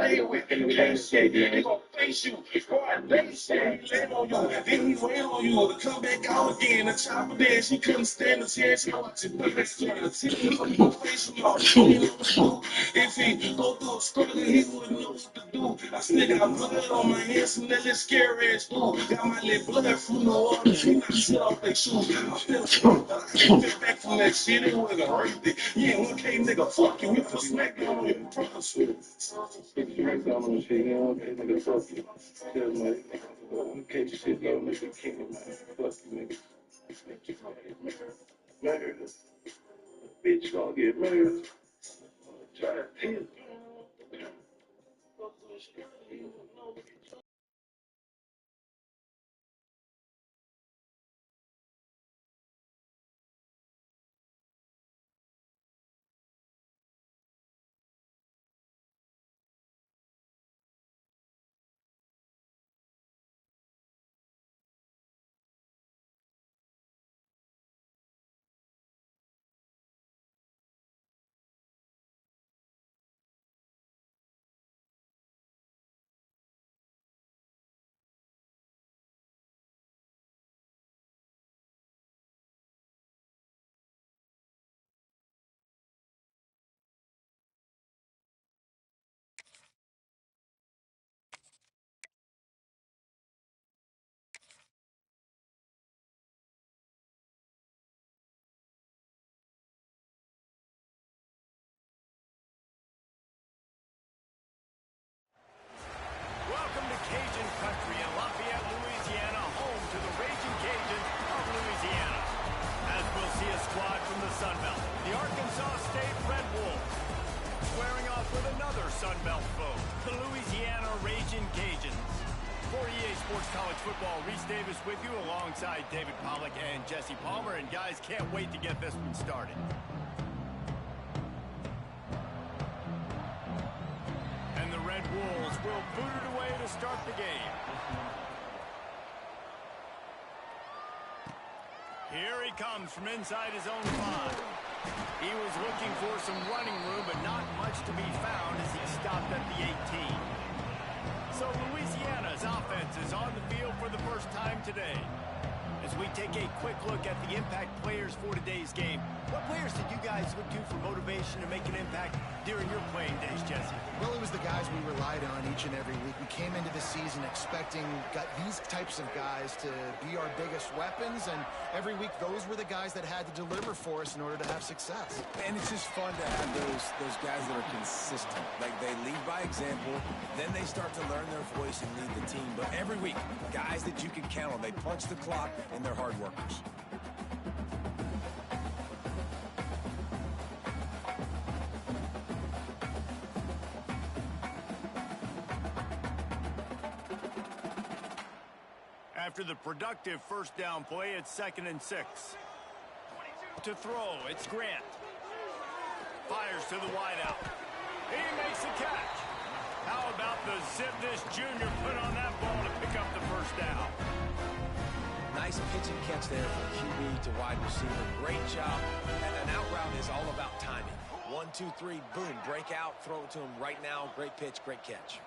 play with. Can't shit. He gon' face you. Boy, they say he laid on you. Then he wait on you to come back out again. The chopper there, she couldn't stand the chance. Now watch it. Put that shit in the team. I'm gonna face him off. If he go through a struggle, he wouldn't know what to do. I still got blood on my hands from that little scary ass dude. Got my little blood from the water. He not shit off their shoes. I'm still strong, but I can't get back from that shit. It wasn't worth it. Yeah, 1K nigga, fuck you. We put smack down on you. Promise you. Smack down on shit. Yeah, 1K nigga, fuck you. Still, man. 1K shit, though, nigga, king, man. Fuck you, nigga. Murder. Bitch gonna get murdered. Try to tell. Welcome to Cajun Country in Lafayette, Louisiana, home to the Raging Cajuns of Louisiana. As we'll see a squad from the Sun Belt, the Arkansas State Red Wolves, squaring off with another Sun Belt foe, the Louisiana Raging Cajuns. For EA Sports College Football, Reese Davis with you alongside David Pollack and Jesse Palmer. And guys, can't wait to get this one started. And the Red Wolves will boot it away to start the game. Here he comes from inside his own 5. He was looking for some running room, but not much to be found as he stopped at the 18. So Louisiana's offense is on the field for the first time today. As we take a quick look at the impact players for today's game, what players did you guys look to for motivation to make an impact during your playing days, Jesse? Well, it was the guys we relied on each and every week. We came into the season expecting these types of guys to be our biggest weapons, and every week those were the guys that had to deliver for us in order to have success. And it's just fun to have those guys that are consistent. Like, they lead by example, then they start to learn their voice and lead the team. But every week, guys that you can count on, they punch the clock, and they're hard workers. After the productive first down play, it's 2nd and 6. To throw, it's Grant. Fires to the wideout. He makes a catch. How about the zip this junior put on that ball to pick up the first down? Nice pitch and catch there from QB to wide receiver. Great job. And an out route is all about timing. 1, 2, 3, boom, break out, throw it to him right now. Great pitch, great catch.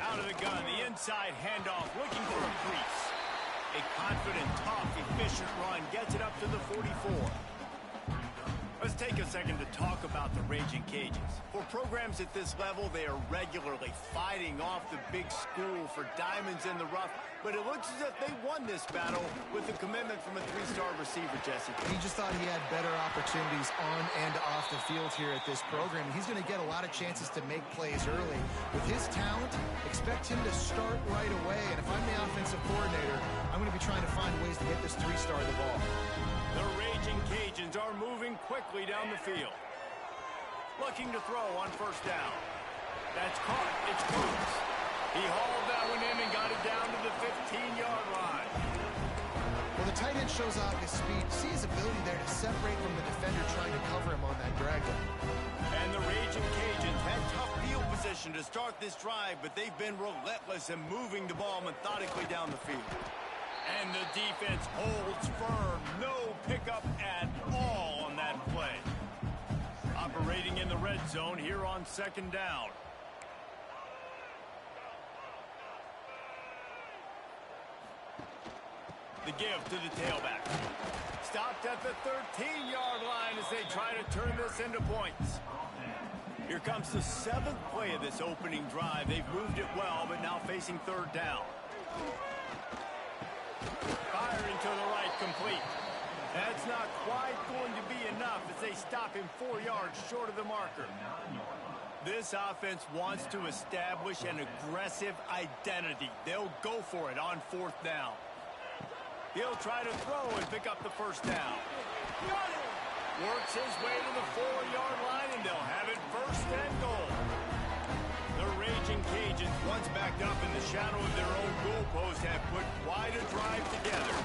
Out of the gun, the inside handoff, looking for a crease. A confident, tough, efficient run gets it up to the 44. Let's take a second to talk about the Raging Cajuns. For programs at this level, they are regularly fighting off the big school for diamonds in the rough, but it looks as if they won this battle with the commitment from a 3-star receiver, Jesse. He just thought he had better opportunities on and off the field here at this program. He's going to get a lot of chances to make plays early. With his talent, expect him to start right away, and if I'm the offensive coordinator, I'm going to be trying to find ways to get this 3-star the ball. The Raging Cajuns are moving quickly down the field. Looking to throw on first down. That's caught. It's Cruz. He hauled that one in and got it down to the 15-yard line. Well, the tight end shows off his speed. See his ability there to separate from the defender trying to cover him on that drag down. And the Raging Cajuns had tough field position to start this drive, but they've been relentless in moving the ball methodically down the field. And the defense holds firm. No pickup at all on that play. Operating in the red zone here on 2nd down. The give to the tailback. Stopped at the 13-yard line as they try to turn this into points. Here comes the 7th play of this opening drive. They've moved it well, but now facing 3rd down. Firing to the right, complete. That's not quite going to be enough as they stop him 4 yards short of the marker. This offense wants to establish an aggressive identity. They'll go for it on 4th down. He'll try to throw and pick up the 1st down. Works his way to the 4-yard line, and they'll have it 1st and goal. The Raging Cajuns, once backed up in the shadow of their own goalpost, have put quite a drive together.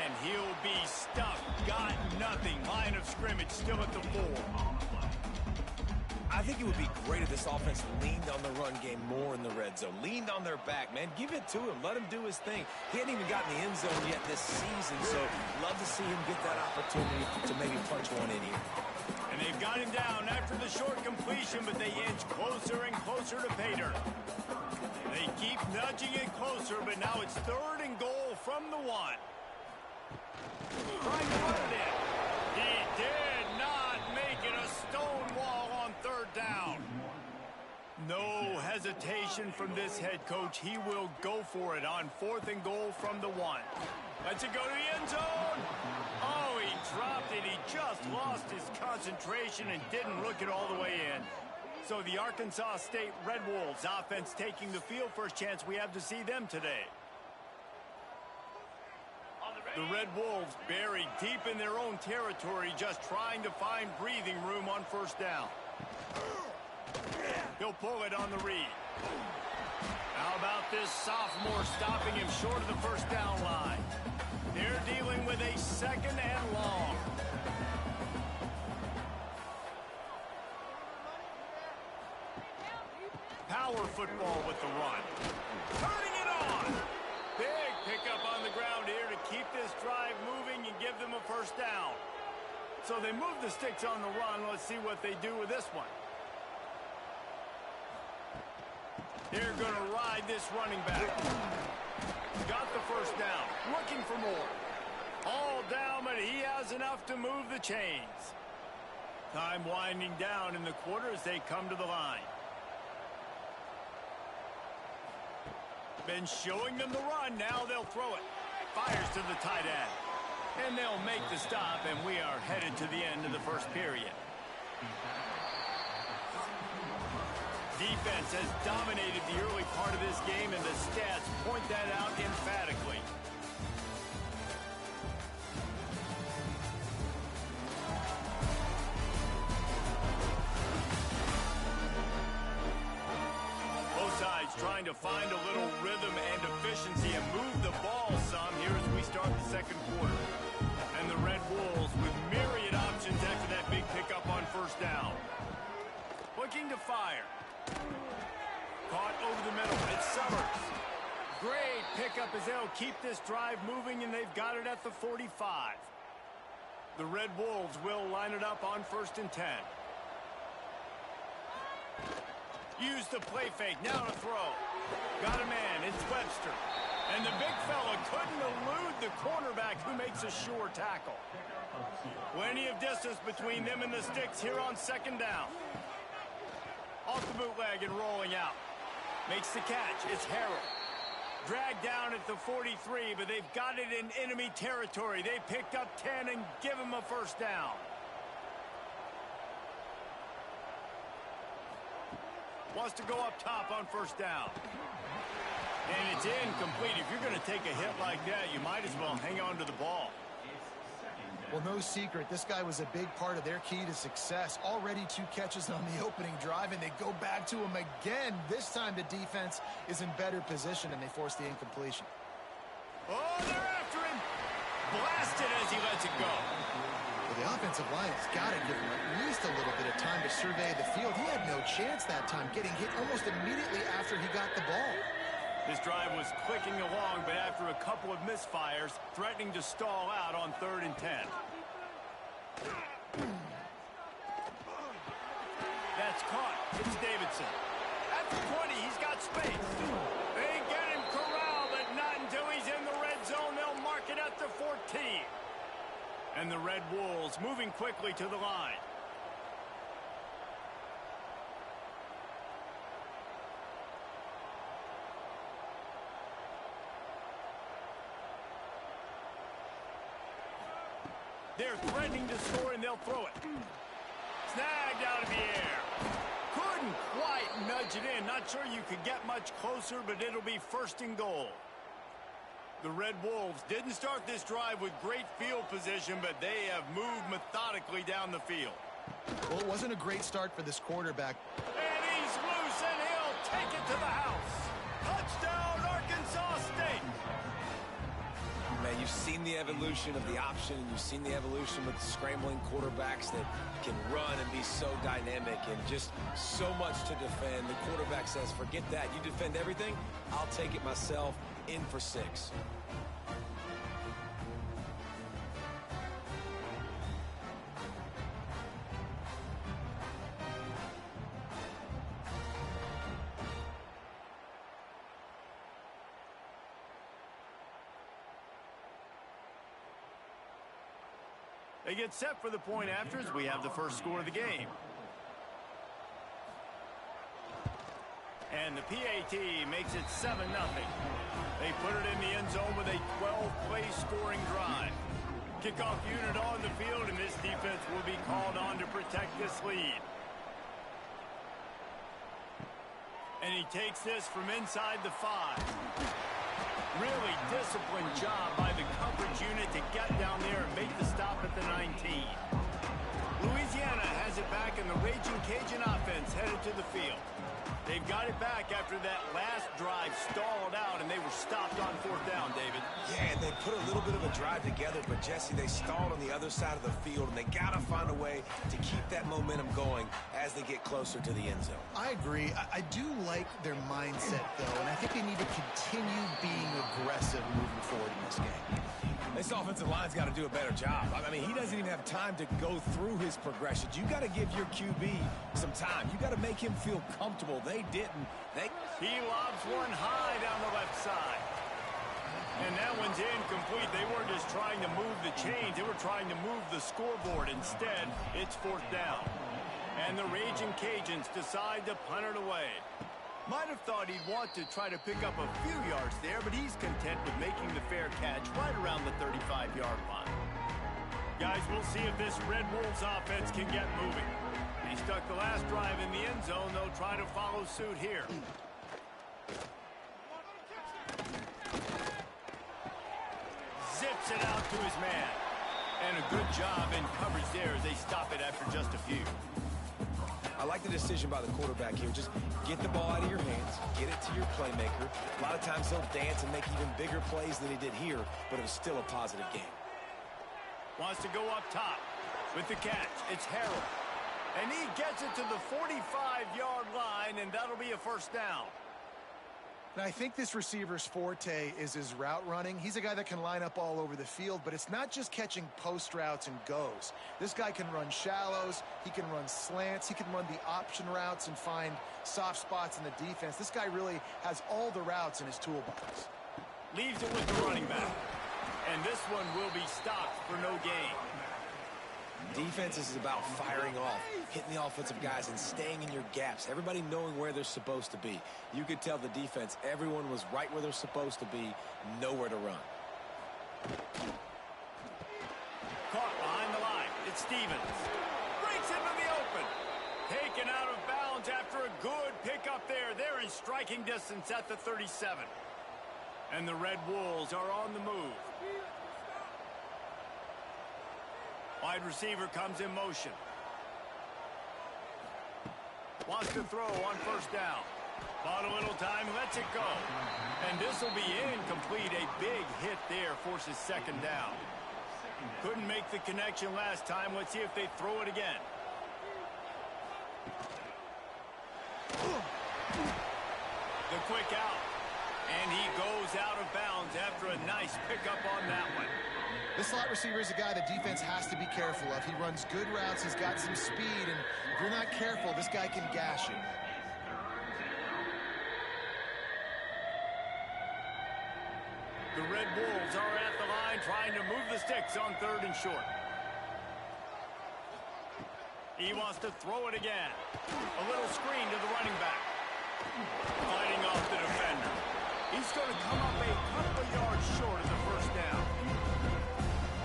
And he'll be stuck. Got nothing. Line of scrimmage still at the 4. I think it would be great if this offense leaned on the run game more in the red zone. Leaned on their back, man. Give it to him. Let him do his thing. He hadn't even gotten the end zone yet this season, so love to see him get that opportunity to maybe punch one in here. And they've got him down after the short completion, but they inch closer and closer to pay dirt. They keep nudging it closer, but now it's 3rd and goal from the 1. Trying to run it in. He did not make it. A stone wall on 3rd down. No hesitation from this head coach. He will go for it on 4th and goal from the 1. Lets it go to the end zone. Oh, he dropped it. He just lost his concentration and didn't look it all the way in. So the Arkansas State Red Wolves offense taking the field. First chance we have to see them today. The Red Wolves buried deep in their own territory, just trying to find breathing room on 1st down. He'll pull it on the read. How about this sophomore stopping him short of the 1st down line? They're dealing with a 2nd and long. Power football with the run. Turning it on. Big pickup on the ground here to keep this drive moving and give them a 1st down. So they move the sticks on the run. Let's see what they do with this one. They're going to ride this running back. Got the 1st down. Looking for more. All down, but he has enough to move the chains. Time winding down in the quarter as they come to the line. Been showing them the run. Now they'll throw it. Fires to the tight end. And they'll make the stop, and we are headed to the end of the 1st period. Defense has dominated the early part of this game, and the stats point that out emphatically. Both sides trying to find a little rhythm and efficiency and move the ball some here as we start the 2nd quarter. And the Red Wolves with myriad options after that big pickup on 1st down. Looking to fire. Caught over the middle. It's Summers. Great pickup as they'll keep this drive moving, and they've got it at the 45. The Red Wolves will line it up on 1st and 10. Use the play fake. Now to throw. Got a man. It's Webster. And the big fella couldn't elude the cornerback who makes a sure tackle. Plenty of distance between them and the sticks here on 2nd down. Off the bootleg and rolling out. Makes the catch. It's Harrell. Dragged down at the 43, but they've got it in enemy territory. They picked up 10 and give him a 1st down. Wants to go up top on 1st down. And it's incomplete. If you're going to take a hit like that, you might as well hang on to the ball. Well, no secret, this guy was a big part of their key to success. Already 2 catches on the opening drive, and they go back to him again. This time the defense is in better position, and they force the incompletion. Oh, they're after him. Blasted as he lets it go. Well, the offensive line has got to give him at least a little bit of time to survey the field. He had no chance that time, getting hit almost immediately after he got the ball. This drive was clicking along, but after a couple of misfires, threatening to stall out on 3rd and 10. That's caught. It's Davidson. At the 20, he's got space. They get him corralled, but not until he's in running quickly to the line. They're threatening to score, and they'll throw it. Snagged out of the air. Couldn't quite nudge it in. Not sure you could get much closer, but it'll be first and goal. The Red Wolves didn't start this drive with great field position, but they have moved methodically down the field. Well, it wasn't a great start for this quarterback. And he's loose, and he'll take it to the house. Touchdown, Arkansas State. Man, you've seen the evolution of the option, and you've seen the evolution with scrambling quarterbacks that can run and be so dynamic and just so much to defend. The quarterback says, forget that. You defend everything, I'll take it myself. In for 6. They get set for the point after as we have the first score of the game. And the PAT makes it 7-0. They put it in the end zone with a 12-play scoring drive. Kickoff unit on the field, and this defense will be called on to protect this lead. And he takes this from inside the 5. Really disciplined job by the coverage unit to get down there and make the stop at the 19. Louisiana has it back, and the Raging Cajun offense headed to the field. They've got it back after that last drive stalled out, and they were stopped on 4th down, David. Yeah, and they put a little bit of a drive together, but, Jesse, they stalled on the other side of the field, and they got to find a way to keep that momentum going as they get closer to the end zone. I agree. I do like their mindset, though, and I think they need to continue being aggressive moving forward in this game. This offensive line's got to do a better job. I mean, he doesn't even have time to go through his progressions. You got to give your QB some time. You got to make him feel comfortable. They didn't. He lobs one high down the left side. And that one's incomplete. They weren't just trying to move the chains. They were trying to move the scoreboard. Instead, it's 4th down. And the Raging Cajuns decide to punt it away. Might have thought he'd want to try to pick up a few yards there, but he's content with making the fair catch right around the 35-yard line. Guys, we'll see if this Red Wolves offense can get moving. He stuck the last drive in the end zone. They'll try to follow suit here. Zips it out to his man. And a good job in coverage there as they stop it after just a few. I like the decision by the quarterback here. Just get the ball out of your hands, get it to your playmaker. A lot of times he'll dance and make even bigger plays than he did here, but it was still a positive game. Wants to go up top with the catch. It's Harrell. And he gets it to the 45-yard line, and that'll be a 1st down. And I think this receiver's forte is his route running. He's a guy that can line up all over the field, but it's not just catching post routes and goes. This guy can run shallows, he can run slants, he can run the option routes and find soft spots in the defense. This guy really has all the routes in his toolbox. Leaves it with the running back. And this one will be stopped for no gain. Defense is about firing off, hitting the offensive guys, and staying in your gaps. Everybody knowing where they're supposed to be. You could tell the defense, everyone was right where they're supposed to be, nowhere to run. Caught behind the line. It's Stevens. Breaks into the open. Taken out of bounds after a good pickup there. They're in striking distance at the 37. And the Red Wolves are on the move. Wide receiver comes in motion. Wants to throw on 1st down. Bought a little time, lets it go. And this will be incomplete. A big hit there forces 2nd down. Couldn't make the connection last time. Let's see if they throw it again. The quick out. And he goes out of bounds after a nice pickup on that one. This slot receiver is a guy the defense has to be careful of. He runs good routes, he's got some speed, and if you're not careful, this guy can gash you. The Red Wolves are at the line trying to move the sticks on 3rd and short. He wants to throw it again. A little screen to the running back. Fighting off the defender. He's going to come up a couple of yards short of the first down.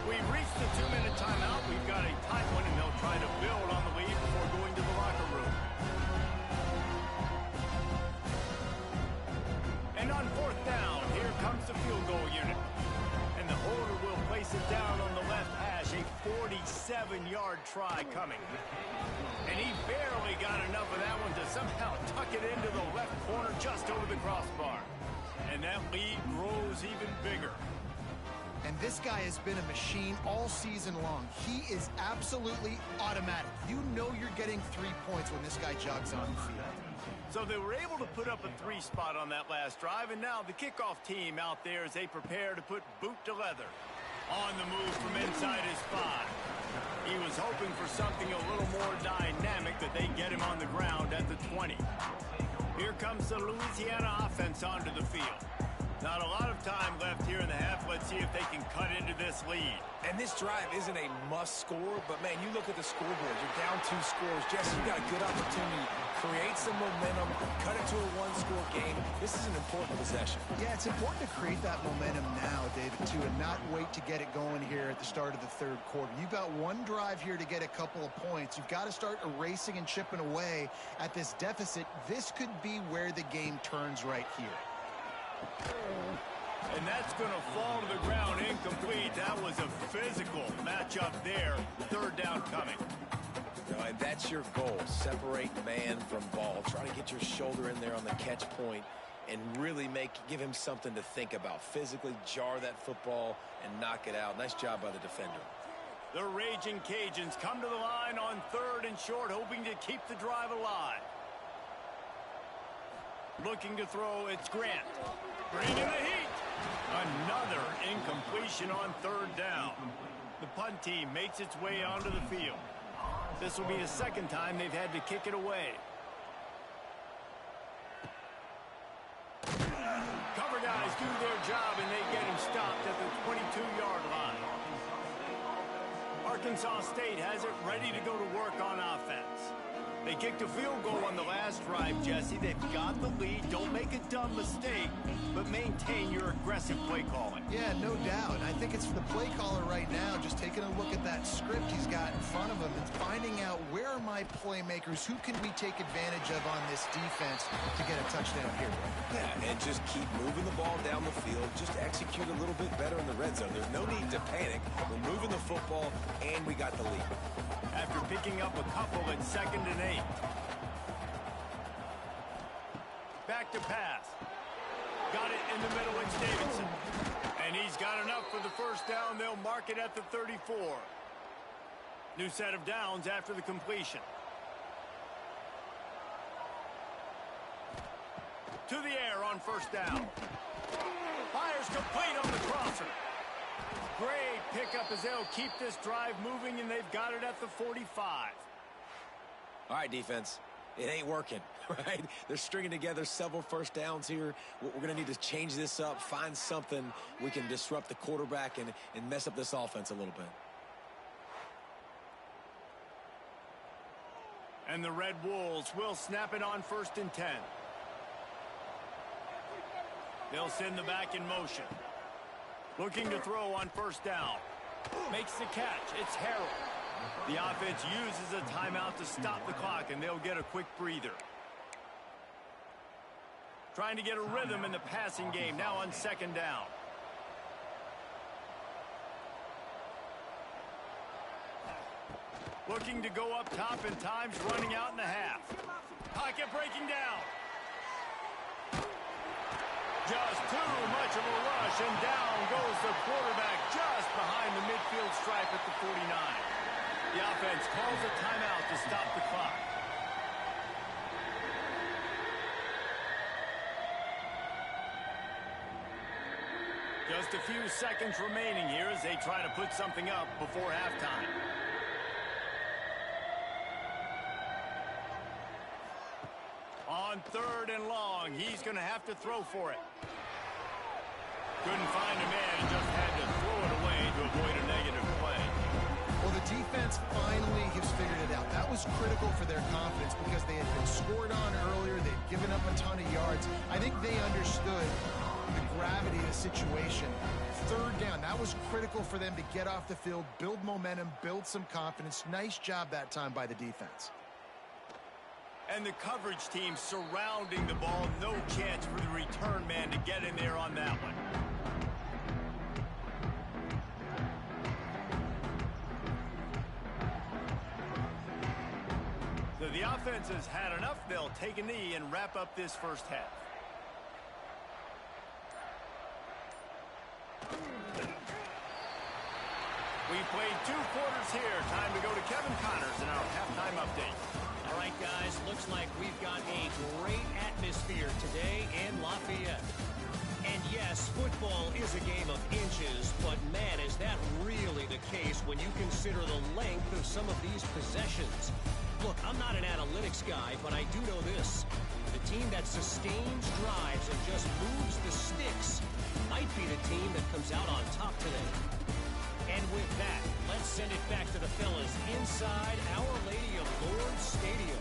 We've reached the 2-minute timeout. We've got a tight one, and they'll try to build on the lead before going to the locker room. And on fourth down, here comes the field goal unit. And the holder will place it down on the left hash. A 47-yard try coming. And he barely got enough of that one to somehow tuck it into the left corner just over the crossbar. And that lead grows even bigger. And this guy has been a machine all season long. He is absolutely automatic. You know you're getting 3 points when this guy jogs on the field. So they were able to put up a 3 spot on that last drive, and now the kickoff team out there as they prepare to put boot to leather. On the move from inside his 5. He was hoping for something a little more dynamic, that they get him on the ground at the 20. Here comes the Louisiana offense onto the field. Not a lot of time left here in the half. Let's see if they can cut into this lead. And this drive isn't a must score, but man, you look at the scoreboard. You're down 2 scores. Jesse, you got a good opportunity. Create some momentum. Cut it to a 1-score game. This is an important possession. Yeah, it's important to create that momentum now, David, too, and not wait to get it going here at the start of the third quarter. You've got one drive here to get a couple of points. You've got to start erasing and chipping away at this deficit. This could be where the game turns right here. And that's going to fall to the ground incomplete. That was a physical matchup there. Third down coming. And that's your goal. Separate man from ball. Try to get your shoulder in there on the catch point and really give him something to think about. Physically jar that football and knock it out. Nice job by the defender. The Raging Cajuns come to the line on 3rd and short, hoping to keep the drive alive. Looking to throw, it's Grant. Bringing the heat. Another incompletion on 3rd down. The punt team makes its way onto the field. This will be the 2nd time they've had to kick it away. Cover guys do their job, and they get him stopped at the 22-yard line. Arkansas State has it ready to go to work on offense. They kicked a field goal on the last drive, Jesse. They've got the lead. Don't make a dumb mistake, but maintain your aggressive play calling. Yeah, no doubt. I think it's for the play caller right now, just taking a look at that script he's got in front of him and finding out, where are my playmakers? Who can we take advantage of on this defense to get a touchdown here? Yeah, and just keep moving the ball down the field. Just execute a little bit better in the red zone. There's no need to panic. We're moving the football, and we got the lead. After picking up a couple at 2nd and 8. Back to pass. Got it in the middle, it's Davidson. And he's got enough for the first down. They'll mark it at the 34. New set of downs after the completion. To the air on first down. Fires complete on the crosser. Great pickup as they'll keep this drive moving, and they've got it at the 45. All right, defense. It ain't working, right? They're stringing together several first downs here. We're going to need to change this up, find something we can disrupt the quarterback and mess up this offense a little bit. And the Red Wolves will snap it on 1st and 10. They'll send the back in motion. Looking to throw on first down. Makes the catch. It's Harrell. The offense uses a timeout to stop the clock, and they'll get a quick breather. Trying to get a rhythm in the passing game now on 2nd down. Looking to go up top, and time's running out in the half. Pocket breaking down. Just too much of a rush, and down goes the quarterback just behind the midfield stripe at the 49. The offense calls a timeout to stop the clock. Just a few seconds remaining here as they try to put something up before halftime. On 3rd and long, he's going to have to throw for it. Couldn't find a man and just had to throw it away to avoid a negative play. Well, the defense finally has figured it out. That was critical for their confidence because they had been scored on earlier. They'd given up a ton of yards. I think they understood the gravity of the situation. Third down, that was critical for them to get off the field, build momentum, build some confidence. Nice job that time by the defense. And the coverage team surrounding the ball. No chance for the return man to get in there on that one. So the offense has had enough. They'll take a knee and wrap up this first half. We've played 2 quarters here. Time to go to Kevin Connors in our halftime update. All right, guys, looks like we've got a great atmosphere today in Lafayette. And yes, football is a game of inches, but man, is that really the case when you consider the length of some of these possessions. Look, I'm not an analytics guy, but I do know this. The team that sustains drives and just moves the sticks might be the team that comes out on top today. And with that, let's send it back to the fellas inside Our Lady of Lourdes Stadium.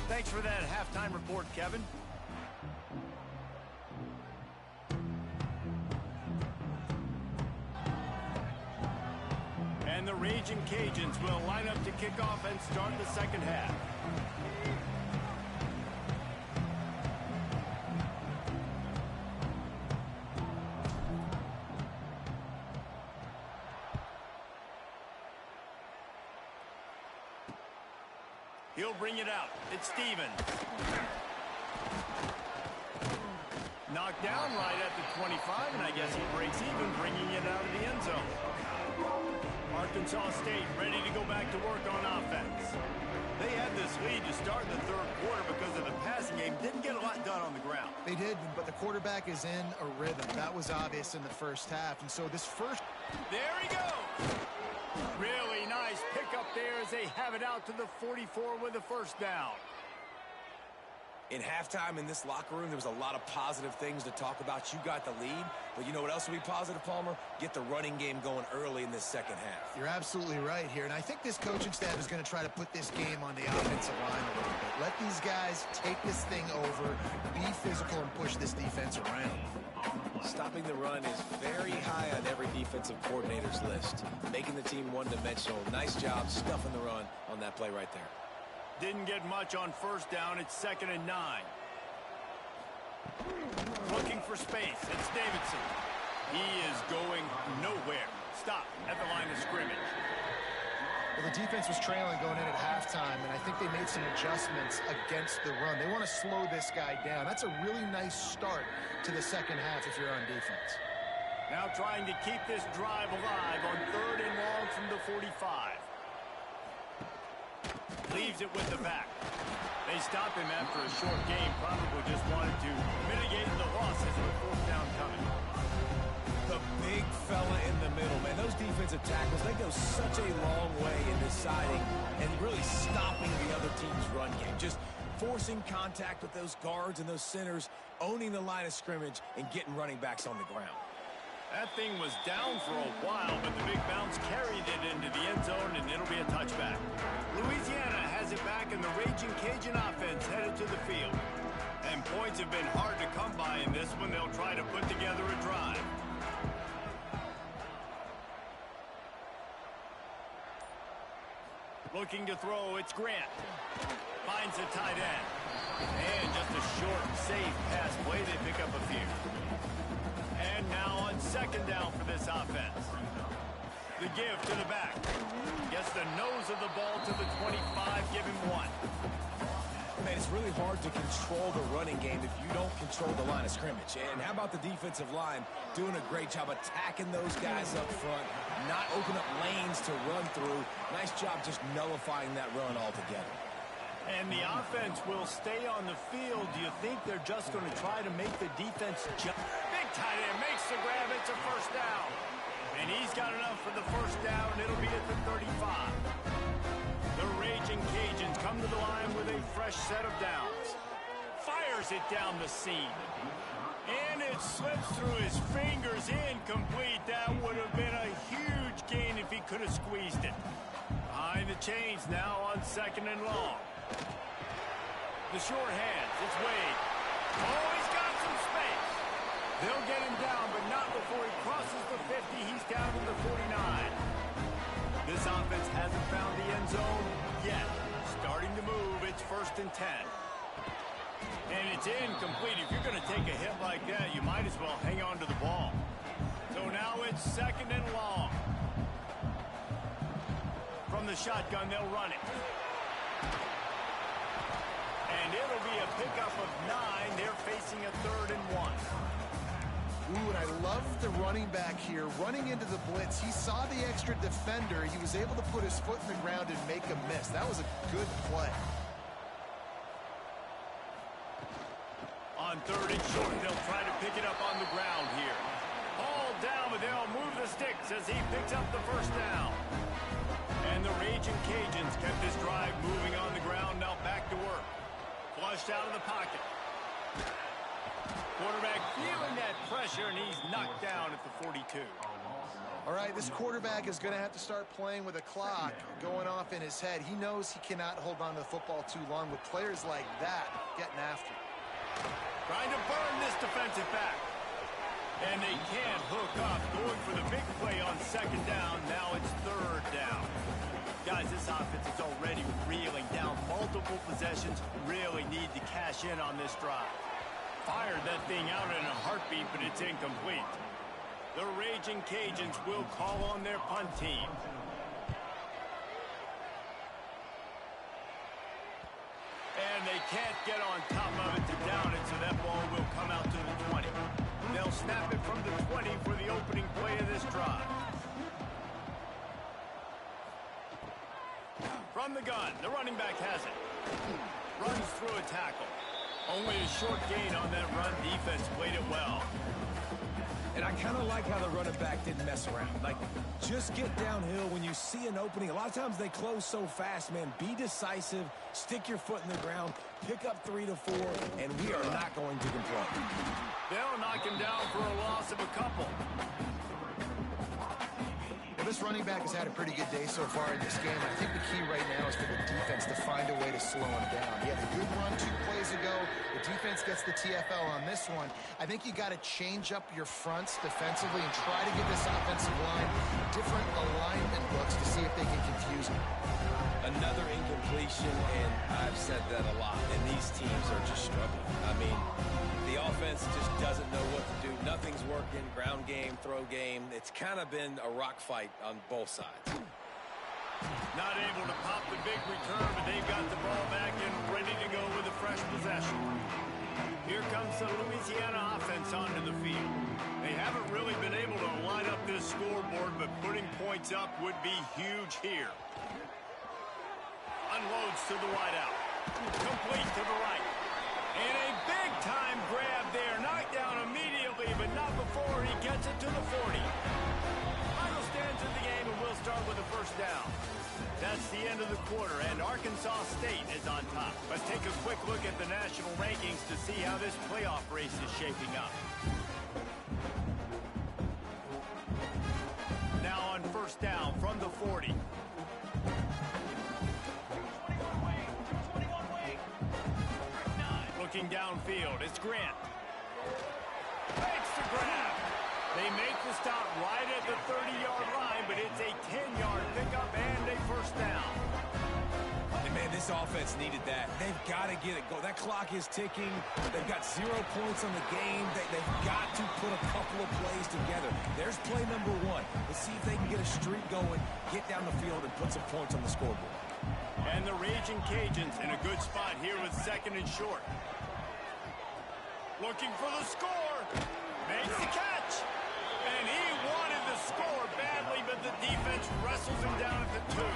Thanks for that halftime report, Kevin. And the Raging Cajuns will line up to kick off and start the second half. He'll bring it out. It's Stevens. Knocked down right at the 25, and I guess he breaks even, bringing it out of the end zone. Arkansas State ready to go back to work on offense. They had this lead to start the third quarter because of the passing game. Didn't get a lot done on the ground. They did, but the quarterback is in a rhythm. That was obvious in the first half. And so this first... There he goes. Really nice pickup there as they have it out to the 44 with a first down. In halftime in this locker room, there was a lot of positive things to talk about. You got the lead, but you know what else will be positive, Palmer? Get the running game going early in this second half. You're absolutely right here, and I think this coaching staff is going to try to put this game on the offensive line a little bit. Let these guys take this thing over, be physical, and push this defense around. Stopping the run is very high on every defensive coordinator's list. Making the team one-dimensional. Nice job stuffing the run on that play right there. Didn't get much on first down. It's 2nd and 9. Looking for space. It's Davidson. He is going nowhere. Stop at the line of scrimmage. Well, the defense was trailing going in at halftime, and I think they made some adjustments against the run. They want to slow this guy down. That's a really nice start to the second half if you're on defense. Now trying to keep this drive alive on 3rd and long from the 45. Leaves it with the back. They stop him after a short game. Probably just wanted to mitigate the losses with 4th down coming. The big fella in the middle, man. Those defensive tackles, they go such a long way in deciding and really stopping the other team's run game. Just forcing contact with those guards and those centers, owning the line of scrimmage, and getting running backs on the ground. That thing was down for a while, but the big bounce carried it into the end zone, and it'll be a touchback. Louisiana has it back, and the Raging Cajun offense headed to the field. And points have been hard to come by in this one. They'll try to put together a drive. Looking to throw, it's Grant. Finds a tight end. And just a short, safe pass play. They pick up a few. And now on 2nd down for this offense. The give to the back. Gets the nose of the ball to the 25. Give him 1. Man, it's really hard to control the running game if you don't control the line of scrimmage. And how about the defensive line doing a great job attacking those guys up front, not opening up lanes to run through. Nice job just nullifying that run altogether. And the offense will stay on the field. Do you think they're just going to try to make the defense jump? Big tight end makes the grab. It's a first down. And he's got enough for the first down. It'll be at the 35. The Raging Cajuns come to the line with a fresh set of downs. Fires it down the seam. And it slips through his fingers, incomplete. That would have been a huge gain if he could have squeezed it. Behind the chains now on 2nd and long. The short hands, it's Wade. Oh, he's got some space. They'll get him down, but not before he crosses the 50. He's down to the 49. This offense hasn't found the end zone yet. Starting to move, it's 1st and 10. And it's incomplete. If you're going to take a hit like that, you might as well hang on to the ball. So now it's 2nd and long. From the shotgun, they'll run it. And it'll be a pickup of 9. They're facing a 3rd and 1. Ooh, and I love the running back here. Running into the blitz, he saw the extra defender. He was able to put his foot in the ground and make a miss. That was a good play. On 3rd and short, they'll try to pick it up on the ground here. Hauled down, but they'll move the sticks as he picks up the 1st down. And the Raging Cajuns kept this drive moving on the ground. Now back to work. Flushed out of the pocket. Quarterback feeling that pressure, and he's knocked down at the 42. All right, this quarterback is going to have to start playing with a clock going off in his head. He knows he cannot hold on to the football too long with players like that getting after him. Trying to burn this defensive back. And they can't hook up. Going for the big play on 2nd down. Now it's 3rd down. Guys, this offense is already reeling down multiple possessions. Really need to cash in on this drive. Fired that thing out in a heartbeat, but it's incomplete. The Raging Cajuns will call on their punt team. And they can't get on top of it to down it, so that ball will come out to the 20. They'll snap it from the 20 for the opening play of this drive. From the gun, the running back has it. Runs through a tackle. Only a short gain on that run. Defense played it well. And I kind of like how the running back didn't mess around. Like, just get downhill when you see an opening. A lot of times they close so fast, man. Be decisive, stick your foot in the ground, pick up 3 to 4, and we are not going to complain. They'll knock him down for a loss of a couple. Well, this running back has had a pretty good day so far in this game. I think the key right now is for the defense to find a way to slow him down. He had a good run 2 plays ago. The defense gets the TFL on this one. I think you got to change up your fronts defensively and try to give this offensive line different alignment looks to see if they can confuse him. Another incompletion, and I've said that a lot, and these teams are just struggling. I mean, the offense just doesn't know what to do. Nothing's working. Ground game, throw game. It's kind of been a rock fight on both sides. Not able to pop the big return, but they've got the ball back and ready to go with a fresh possession. Here comes the Louisiana offense onto the field. They haven't really been able to line up this scoreboard, but putting points up would be huge here. Unloads to the wideout. Complete to the right. And a big-time grab there. Knocked down immediately, but not before he gets it to the 40. Final stands of the game, and we'll start with a 1st down. That's the end of the quarter, and Arkansas State is on top. Let's take a quick look at the national rankings to see how this playoff race is shaping up. Now on 1st down from the 40. Looking downfield, it's Grant. Makes the grab. They make the stop right at the 30-yard line, but it's a 10-yard pickup and a 1st down. And man, this offense needed that. They've got to get it going. That clock is ticking. They've got 0 points on the game. They've got to put a couple of plays together. There's play number 1. Let's see if they can get a streak going, get down the field, and put some points on the scoreboard. And the Raging Cajuns in a good spot here with 2nd and short. Looking for the score. Makes the catch. And he wanted the score badly, but the defense wrestles him down at the 2.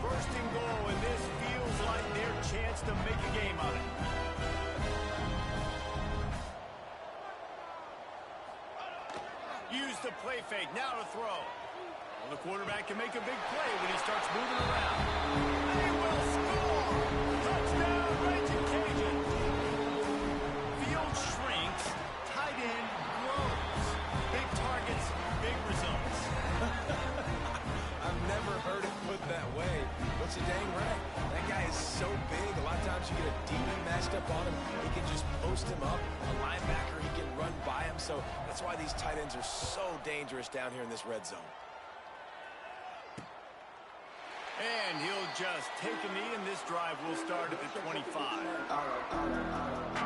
1st and goal, and this feels like their chance to make a game of it. Use the play fake, now to throw. Well, the quarterback can make a big play when he starts moving around. They will score! Touchdown, Raging Cajuns! Field shrinks, you get a DB matched up on him, he can just post him up. A linebacker, he can run by him. So that's why these tight ends are so dangerous down here in this red zone. And he'll just take a knee, and this drive will start at the 25.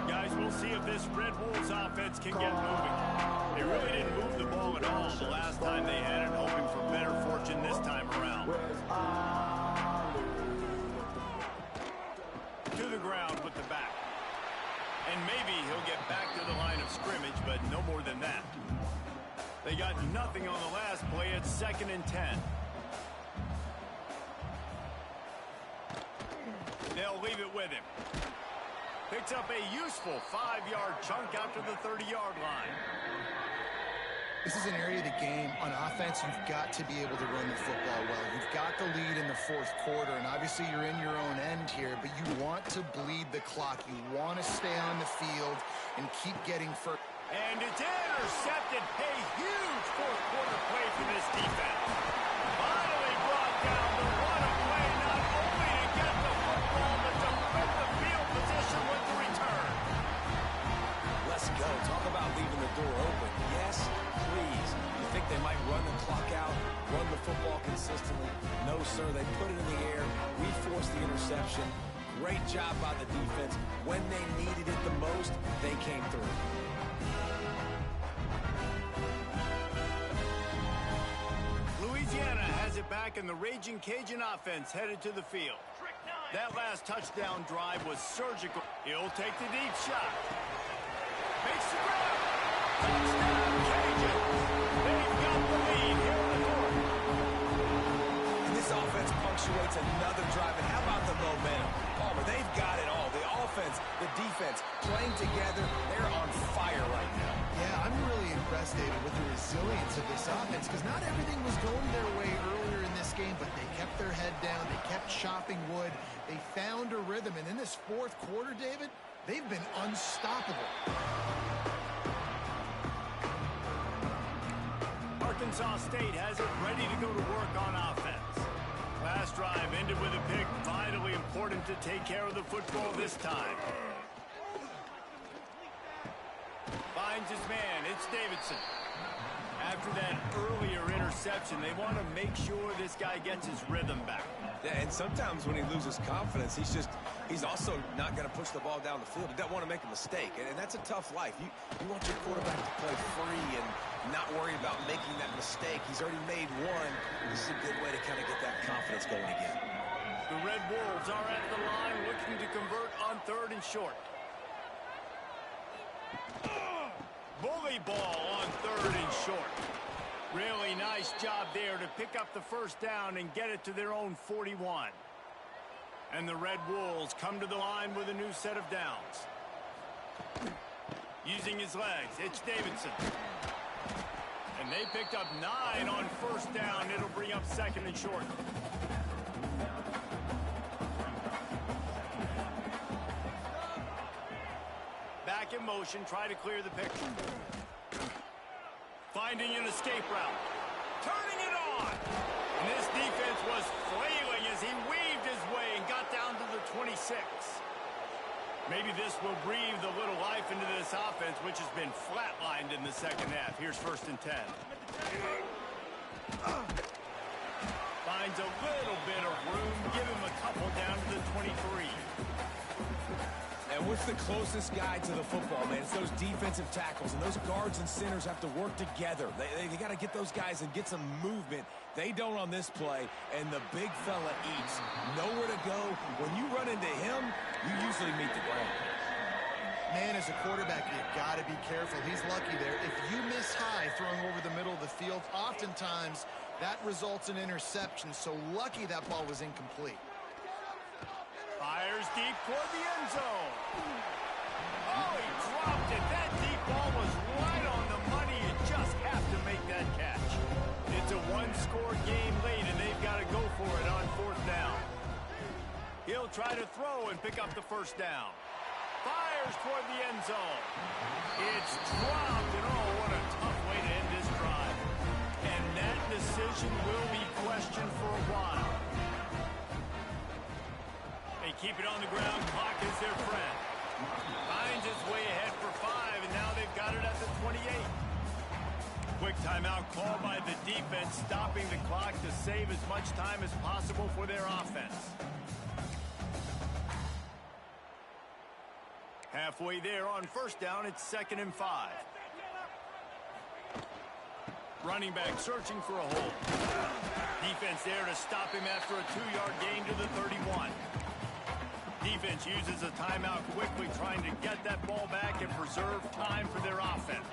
Guys, we'll see if this Red Wolves offense can get moving. They really didn't move the ball at all the last time they had it, hoping for better fortune this time around. To the ground with the back. And maybe he'll get back to the line of scrimmage, but no more than that. They got nothing on the last play. It's 2nd and 10. They'll leave it with him. Picks up a useful 5-yard chunk out to the 30-yard line. This is an area of the game. On offense, you've got to be able to run the football well. You've got the lead in the 4th quarter, and obviously you're in your own end here, but you want to bleed the clock. You want to stay on the field and keep getting first. And it's intercepted. A huge 4th quarter play for this defense. Finally brought down the run-away, not only to get the football, but to flip the field position with the return. Let's go. Talk about leaving the door open. Yes, please. You think they might run the clock out, run the football consistently? No, sir. They put it in the air. We forced the interception. Great job by the defense. When they needed it the most, they came through. Louisiana has it back, and the Raging Cajun offense headed to the field. That last touchdown drive was surgical. He'll take the deep shot. Makes the grab. Touchdown, Cajun. They've got the lead here in the 4th. And this offense punctuates another drive. And how about the momentum? Palmer, they've got it all. The offense, the defense, playing together. They're on fire right now. Yeah, I'm really impressed, David, with the resilience of this offense, because not everything was going their way earlier in this game, but they kept their head down. They kept chopping wood. They found a rhythm, and in this 4th quarter, David, they've been unstoppable. Arkansas State has it ready to go to work on offense. Last drive ended with a pick. Vitally important to take care of the football this time. Finds his man. It's Davidson. After that earlier interception, they want to make sure this guy gets his rhythm back. Yeah, and sometimes when he loses confidence, he's also not going to push the ball down the field. He doesn't want to make a mistake, and that's a tough life. You want your quarterback to play free and not worry about making that mistake. He's already made one. This is a good way to kind of get that confidence going again. The Red Wolves are at the line looking to convert on 3rd and short. Bully ball on 3rd and short. Really nice job there to pick up the 1st down and get it to their own 41. And the Red Wolves come to the line with a new set of downs. Using his legs, it's Davidson. And they picked up 9 on 1st down. It'll bring up 2nd and short. Back in motion, try to clear the picture. Finding an escape route. Turning it on. And this defense was flailing as he weaved his way and got down to the 26. Maybe this will breathe a little life into this offense, which has been flatlined in the 2nd half. Here's 1st and 10. Finds a little bit of room. Give him a couple down to the 23. And what's the closest guy to the football, man? It's those defensive tackles, and those guards and centers have to work together. They got to get those guys and get some movement. They don't on this play, and the big fella eats. Nowhere to go. When you run into him, you usually meet the ground. Man, as a quarterback, you got to be careful. He's lucky there. If you miss high throwing over the middle of the field, oftentimes that results in interception. So lucky that ball was incomplete. Fires deep toward the end zone. Oh, he dropped it. That deep ball was right on the money. You just have to make that catch. It's a one-score game late, and they've got to go for it on 4th down. He'll try to throw and pick up the 1st down. Fires toward the end zone. It's dropped, and oh, what a tough way to end this drive. And that decision will be questioned for a while. A keep it on the ground. Clock is their friend. Finds his way ahead for 5, and now they've got it at the 28. Quick timeout called by the defense, stopping the clock to save as much time as possible for their offense. Halfway there on first down, it's 2nd and 5. Running back searching for a hole. Defense there to stop him after a 2-yard gain to the 31. Defense uses a timeout quickly, trying to get that ball back and preserve time for their offense.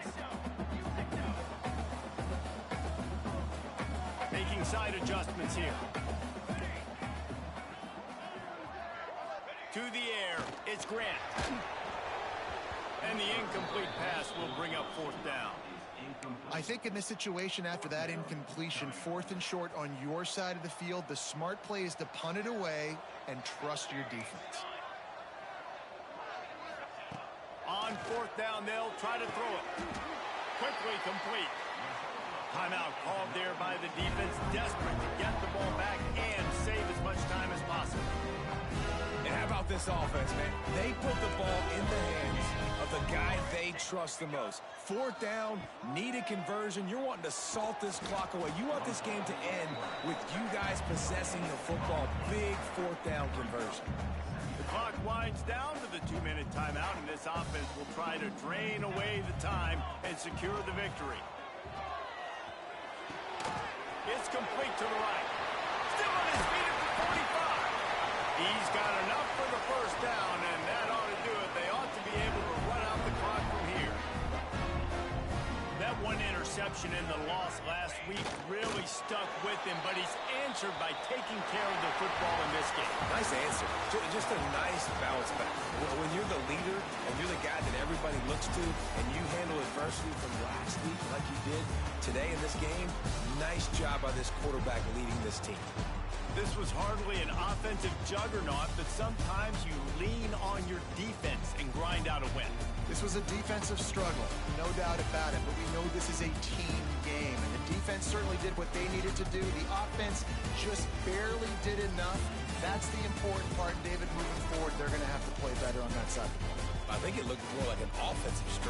Making side adjustments here. To the air, it's Grant. And the incomplete pass will bring up 4th down. I think in this situation after that incompletion, 4th and short on your side of the field, the smart play is to punt it away and trust your defense. On 4th down, they'll try to throw it. Quickly complete. Timeout called there by the defense, desperate to get the ball back and save as much time as possible. And how about this offense, man? They put the ball in the hands of the guy they trust the most. 4th down, need a conversion. You're wanting to salt this clock away. You want this game to end with you guys possessing the football. Big 4th down conversion. The clock winds down to the 2-minute timeout, and this offense will try to drain away the time and secure the victory. It's complete to the right. Still on his feet at the 45. He's got enough for the 1st down, and that ought to do it. They ought to be able to run out the clock from here. That one interception in the loss last week really stuck with him, but he's answered by taking care of the football in this game. Nice answer. Just a nice bounce back. When you're the leader and you're the guy that everybody looks to and you handle adversity from last week like you did today in this game, nice job by this quarterback leading this team. This was hardly an offensive juggernaut, but sometimes you lean on your defense and grind out a win. This was a defensive struggle, no doubt about it, but we know this is a team game, and the defense certainly did what they needed to do. The offense just barely did enough. That's the important part, David, moving forward. They're going to have to play better on that side of the ball. I think it looked more like an offensive struggle.